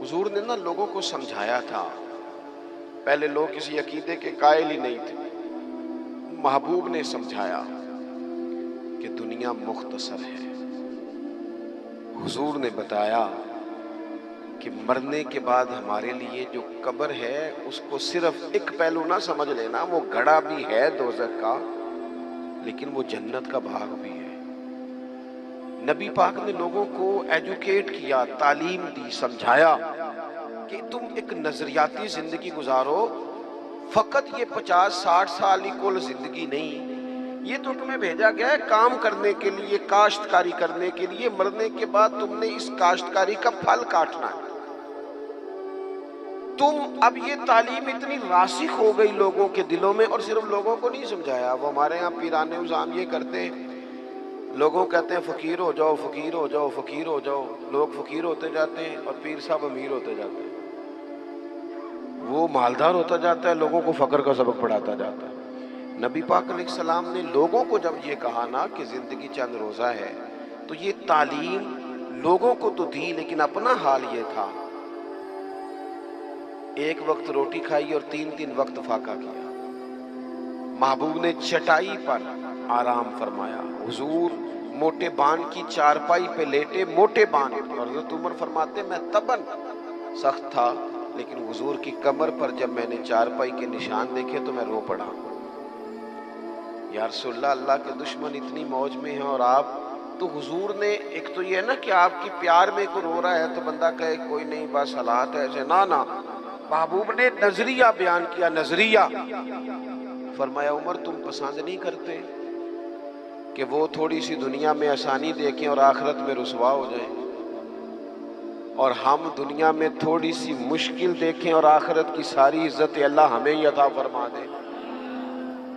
حضور نے نا لوگوں کو سمجھایا تھا. پہلے لوگ کسی عقیدے کے قائل ہی نہیں تھے. محبوب نے سمجھایا کہ دنیا مختصر ہے. حضور نے بتایا کہ مرنے کے بعد ہمارے لیے جو قبر ہے اس کو صرف ایک پہلو نہ سمجھ لینا، وہ گڑھا بھی ہے دوزخ کا لیکن وہ جنت کا باغ بھی ہے. نبی پاک نے لوگوں کو ایجوکیٹ کیا، تعلیم دی، سمجھایا کہ تم ایک نظریاتی زندگی گزارو. فقط یہ 50-60 سال ہی کل زندگی نہیں، یہ تو تمہیں بھیجا گیا ہے کام کرنے کے لیے، کاشتکاری کرنے کے لیے. مرنے کے بعد تم نے اس کاشتکاری کا پھل کاٹنا ہے. اب یہ تعلیم اتنی راسخ ہو گئی لوگوں کے دلوں میں، اور صرف لوگوں کو نہیں سمجھایا. وہ ہمارے ہاں پیران نظام یہ کرتے ہیں، لوگوں کہتے ہیں فقیر ہو جاؤ، فقیر ہو جاؤ، فقیر ہو جاؤ. لوگ فقیر ہوتے جاتے ہیں اور پیر صاحب امیر ہوتے جاتے ہیں. وہ مالدار ہوتا جاتا ہے، لوگوں کو فقر کا سبق پڑھاتا جاتا ہے. نبی پاک علیہ السلام نے لوگوں کو جب یہ کہا نا کہ زندگی چند روزہ ہے، تو یہ تعلیم لوگوں کو تو دی، لیکن اپنا حال یہ تھا ایک وقت روٹی کھائی اور 3 وقت فاقہ کیا. محبوب نے چٹائی پر آرام فرمایا. حضور موٹے بان کی چارپائی پہ لیٹے، موٹے بان. اور حضرت عمر فرماتے میں تبن سخت تھا، لیکن حضور کی کمر پر جب میں نے چارپائی کے نشان دیکھے تو میں رو پڑا. یا رسول اللہ، اللہ کے دشمن اتنی موج میں ہیں اور آپ تو. حضور نے ایک تو یہ ہے نا کہ آپ کی پیار میں کوئی رو رہا ہے تو بندہ کہے کوئی نہیں بس حالات ایسے، نہ محبوب نے نظریہ بیان کیا. نظریہ فرمایا عمر تم پسند نہیں کرتے کہ وہ تھوڑی سی دنیا میں آسانی دیکھیں اور آخرت میں رسوا ہو جائیں، اور ہم دنیا میں تھوڑی سی مشکل دیکھیں اور آخرت کی ساری عزت اللہ ہمیں ہی عطا فرما دے.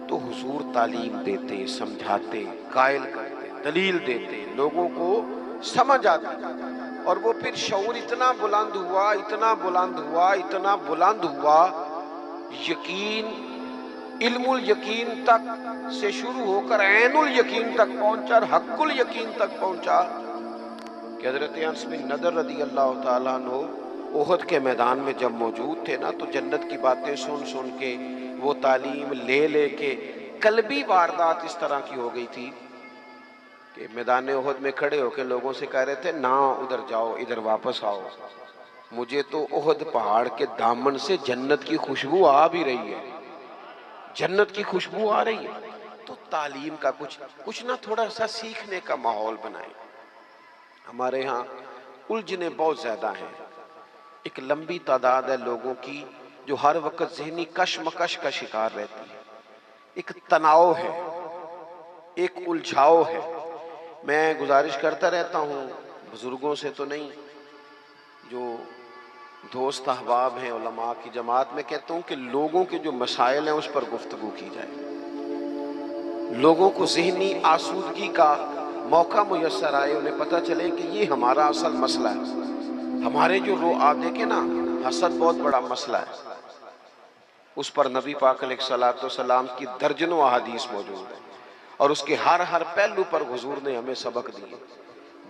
تو حضور تعلیم دیتے، سمجھاتے، قائل کرتے، دلیل دیتے، لوگوں کو سمجھ آتی. اور وہ پھر شعور اتنا بلند ہوا، اتنا بلند ہوا، اتنا بلند ہوا، یقین علم الیقین تک سے شروع ہو کر عین الیقین تک پہنچا اور حق الیقین تک پہنچا کہ حضرت انس بن نضر رضی اللہ تعالیٰ عنہ احد کے میدان میں جب موجود تھے نا، تو جنت کی باتیں سن سن کے، وہ تعلیم لے لے کے قلبی واردات اس طرح کی ہو گئی تھی کہ میدان احد میں کھڑے ہو کے لوگوں سے کہہ رہے تھے نہ ادھر جاؤ، ادھر واپس آؤ. مجھے تو احد پہاڑ کے دامن سے جنت کی خوشبو آ بھی رہی ہے، جنت کی خوشبو آ رہی ہے. تو تعلیم کا کچھ نہ تھوڑا سا سیکھنے کا ماحول بنائیں. ہمارے ہاں الجھنیں بہت زیادہ ہیں. ایک لمبی تعداد ہے لوگوں کی جو ہر وقت ذہنی کشمکش کا شکار رہتی ہے. ایک تناؤ ہے، ایک الجھاؤ ہے. میں گزارش کرتا رہتا ہوں بزرگوں سے تو نہیں، جو دوست احباب ہیں علماء کی جماعت میں، کہتا ہوں کہ لوگوں کے جو مسائل ہیں اس پر گفتگو کی جائے. لوگوں کو ذہنی آسودگی کا موقع میسر آئے، انہیں پتہ چلے کہ یہ ہمارا اصل مسئلہ ہے. ہمارے جو آپ دیکھیں نا، حسد بہت بڑا مسئلہ ہے. اس پر نبی پاک علیہ السلام کی درجنوں احادیث موجود ہیں، اور اس کے ہر پہلو پر حضور نے ہمیں سبق دیے.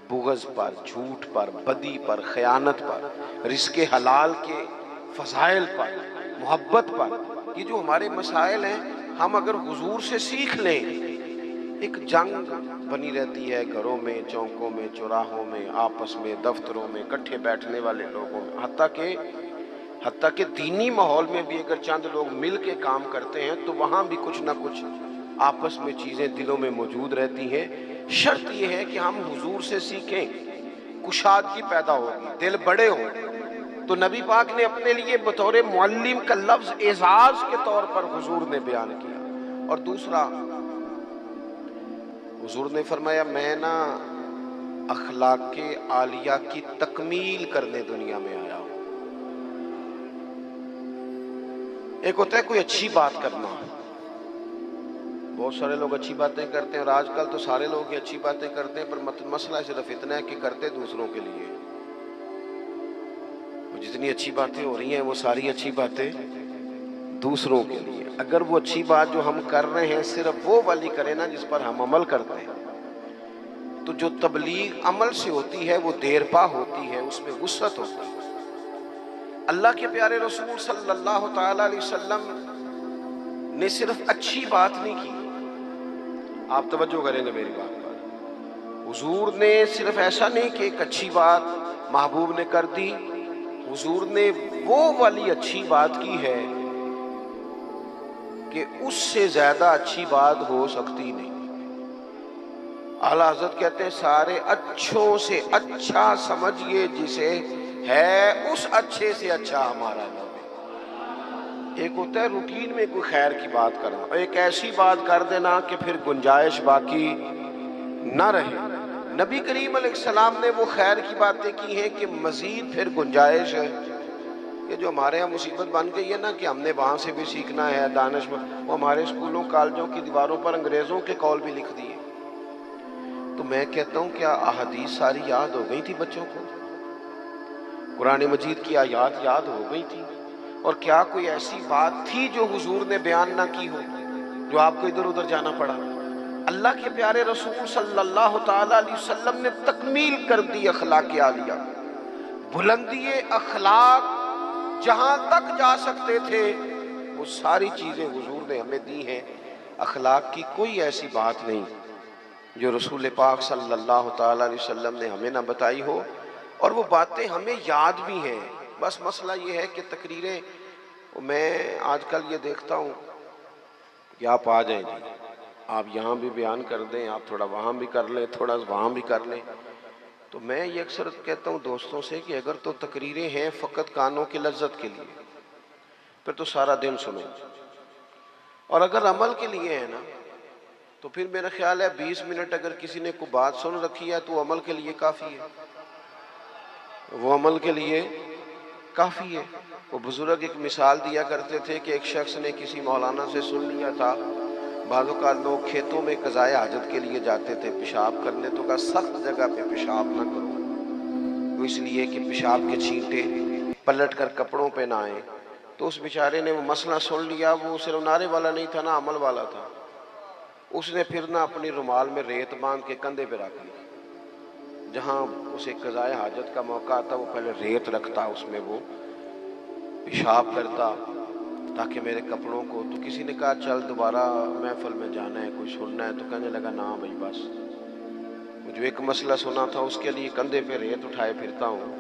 بغض پر، جھوٹ پر، بدی پر، خیانت پر، رزق حلال کے فضائل پر، محبت پر. یہ جو ہمارے مسائل ہیں، ہم اگر حضور سے سیکھ لیں. ایک جنگ بنی رہتی ہے گھروں میں، چوکوں میں، چوراہوں میں، آپس میں، دفتروں میں، کٹھے بیٹھنے والے لوگوں میں. حتیٰ کہ دینی ماحول میں بھی اگر چند لوگ مل کے کام کرتے ہیں تو وہاں بھی کچھ نہ کچھ آپس میں چیزیں دلوں میں موجود رہتی ہیں. شرط یہ ہے کہ ہم حضور سے سیکھیں، کشادگی پیدا ہوگی، دل بڑے ہوں. تو نبی پاک نے اپنے لیے بطور معلم کا لفظ اعزاز کے طور پر حضور نے بیان کیا. اور دوسرا، حضور نے فرمایا میں نا اخلاق عالیہ کی تکمیل کرنے دنیا میں آیا ہوں. ایک ہوتا ہے کوئی اچھی بات کرنا، بہت سارے لوگ اچھی باتیں کرتے ہیں، اور آج کل تو سارے لوگ ہی اچھی باتیں کرتے ہیں، پر مسئلہ صرف اتنا ہے کہ کرتے دوسروں کے لیے. جتنی اچھی باتیں ہو رہی ہیں وہ ساری اچھی باتیں دوسروں کے لیے. اگر وہ اچھی بات جو ہم کر رہے ہیں صرف وہ والی کریں نا جس پر ہم عمل کرتے ہیں، تو جو تبلیغ عمل سے ہوتی ہے وہ دیر پا ہوتی ہے، اس میں وسعت ہوتی ہے. اللہ کے پیارے رسول صلی اللہ تعالی علیہ وسلم نے صرف اچھی بات نہیں کی، آپ توجہ کریں گے میری بات پر، حضور نے صرف ایسا نہیں کہ ایک اچھی بات محبوب نے کر دی، حضور نے وہ والی اچھی بات کی ہے کہ اس سے زیادہ اچھی بات ہو سکتی نہیں۔ اعلیٰ حضرت کہتے ہیں سارے اچھوں سے اچھا سمجھئے جسے ہے اس اچھے سے اچھا ہمارا نبی۔ ایک ہوتا ہے روٹین میں کوئی خیر کی بات کرنا، اور ایک ایسی بات کر دینا کہ پھر گنجائش باقی نہ رہے۔ نبی کریم علیہ السلام نے وہ خیر کی باتیں کی ہیں کہ مزید پھر گنجائش ہے۔ یہ جو ہمارے یہاں مصیبت بن گئی ہے نا کہ ہم نے وہاں سے بھی سیکھنا ہے دانش میں، وہ ہمارے اسکولوں کالجوں کی دیواروں پر انگریزوں کے قول بھی لکھ دیے۔ تو میں کہتا ہوں کیا احادیث ساری یاد ہو گئی تھی بچوں کو؟ قرآن مجید کی آیات یاد ہو گئی تھی؟ اور کیا کوئی ایسی بات تھی جو حضور نے بیان نہ کی ہو، جو آپ کو ادھر ادھر جانا پڑا؟ اللہ کے پیارے رسول صلی اللہ تعالی علیہ وسلم نے تکمیل کر دی اخلاق عالیہ، بلندی اخلاق جہاں تک جا سکتے تھے وہ ساری چیزیں حضور نے ہمیں دی ہیں۔ اخلاق کی کوئی ایسی بات نہیں جو رسول پاک صلی اللہ تعالی علیہ وسلم نے ہمیں نہ بتائی ہو، اور وہ باتیں ہمیں یاد بھی ہیں۔ بس مسئلہ یہ ہے کہ تقریریں، میں آج کل یہ دیکھتا ہوں کہ آپ آ جائیں جی، آپ یہاں بھی بیان کر دیں، آپ تھوڑا وہاں بھی کر لیں، تھوڑا وہاں بھی کر لیں۔ تو میں یہ اکثر کہتا ہوں دوستوں سے کہ اگر تو تقریریں ہیں فقط کانوں کی لذت کے لیے، پھر تو سارا دن سنو، اور اگر عمل کے لیے ہے نا تو پھر میرا خیال ہے 20 منٹ اگر کسی نے کوئی بات سن رکھی ہے تو وہ عمل کے لیے کافی ہے، وہ عمل کے لیے کافی ہے۔ وہ بزرگ ایک مثال دیا کرتے تھے کہ ایک شخص نے کسی مولانا سے سن لیا تھا، بعض اوقات لوگ کھیتوں میں قضائے حاجت کے لیے جاتے تھے پیشاب کرنے، تو کہا سخت جگہ پہ پیشاب نہ کرو، وہ اس لیے کہ پیشاب کے چھینٹے پلٹ کر کپڑوں پہ نہ آئیں۔ تو اس بیچارے نے وہ مسئلہ سن لیا، وہ صرف نعرے والا نہیں تھا نا، عمل والا تھا۔ اس نے پھر نہ اپنی رومال میں ریت باندھ کے کندھے پہ رکھ لی، جہاں اسے قضائے حاجت کا موقع آتا وہ پہلے ریت رکھتا، اس میں وہ پیشاب کرتا تاکہ میرے کپڑوں کو۔ تو کسی نے کہا چل دوبارہ محفل میں جانا ہے، کچھ سننا ہے، تو کہنے لگا نا بھائی بس، جو ایک مسئلہ سنا تھا اس کے لیے کندھے پہ ریت اٹھائے پھرتا ہوں۔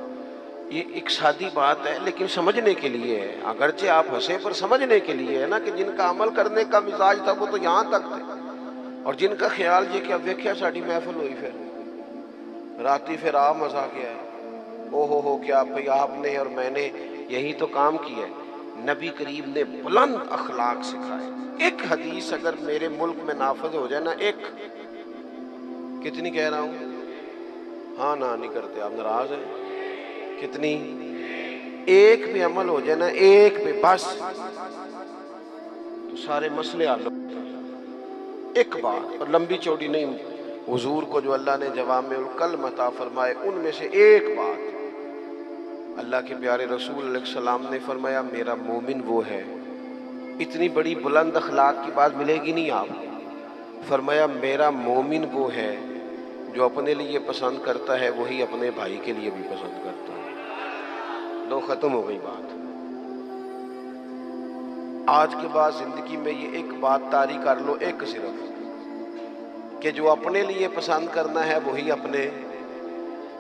یہ ایک سادی بات ہے لیکن سمجھنے کے لیے ہے، اگرچہ آپ ہنسے پر سمجھنے کے لیے ہے نا، کہ جن کا عمل کرنے کا مزاج تھا وہ تو یہاں تک تھے، اور جن کا خیال یہ کہ اب ویکھیا ساڑی محفل ہوئی، پھر راتی پھر آپ مزہ کیا ہے، ہو کیا بھئی آپ نے اور میں نے یہی تو کام کیا ہے۔ نبی کریم نے بلند اخلاق سکھائے۔ ایک حدیث اگر میرے ملک میں نافذ ہو جائے نا، ایک، کتنی کہہ رہا ہوں؟ ہاں نہ نہیں کرتے آپ، ناراض ہیں؟ کتنی؟ ایک پہ عمل ہو جائے نا، ایک پہ بس، تو سارے مسئلے حل ہو۔ ایک بات، اور لمبی چوڑی نہیں، حضور کو جو اللہ نے جوامع الکلم عطا فرمائے ان میں سے ایک بات، اللہ کے پیارے رسول علیہ السلام نے فرمایا میرا مومن وہ ہے۔ اتنی بڑی بلند اخلاق کی بات ملے گی نہیں آپ کو۔ فرمایا میرا مومن وہ ہے جو اپنے لیے پسند کرتا ہے وہی اپنے بھائی کے لیے بھی پسند کرتا ہے۔ لو ختم ہو گئی بات۔ آج کے بعد زندگی میں یہ ایک بات طاری کر لو، ایک صرف، کہ جو اپنے لیے پسند کرنا ہے وہی اپنے،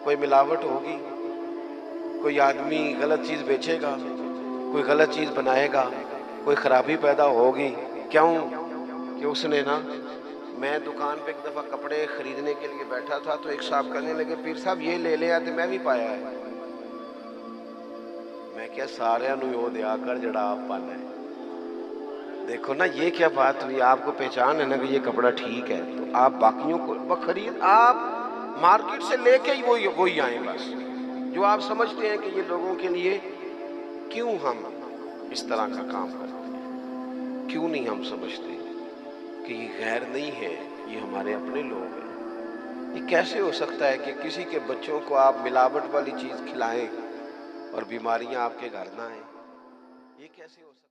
کوئی ملاوٹ ہوگی، کوئی آدمی غلط چیز بیچے گا، کوئی غلط چیز بنائے گا، کوئی خرابی پیدا ہوگی، کیوں کہ اس نے نا، میں دکان پہ ایک دفعہ کپڑے خریدنے کے لیے بیٹھا تھا تو ایک صاحب کہنے لگے پیر صاحب یہ لے لے آتے، میں بھی پایا ہے۔ میں کیا سارے نو یو دیا کر جڑا آپ پانا ہے۔ دیکھو نا یہ کیا بات ہوئی، آپ کو پہچان ہے نا کہ یہ کپڑا ٹھیک ہے، تو آپ باقیوں کو خرید، آپ مارکیٹ سے لے کے ہی وہی آئیں بس، جو آپ سمجھتے ہیں کہ یہ لوگوں کے لیے۔ کیوں ہم اس طرح کا کام کرتے ہیں؟ کیوں نہیں ہم سمجھتے کہ یہ غیر نہیں ہے، یہ ہمارے اپنے لوگ ہیں؟ یہ کیسے ہو سکتا ہے کہ کسی کے بچوں کو آپ ملاوٹ والی چیز کھلائیں اور بیماریاں آپ کے گھر نہ آئیں؟ یہ کیسے ہو سکتا ہے؟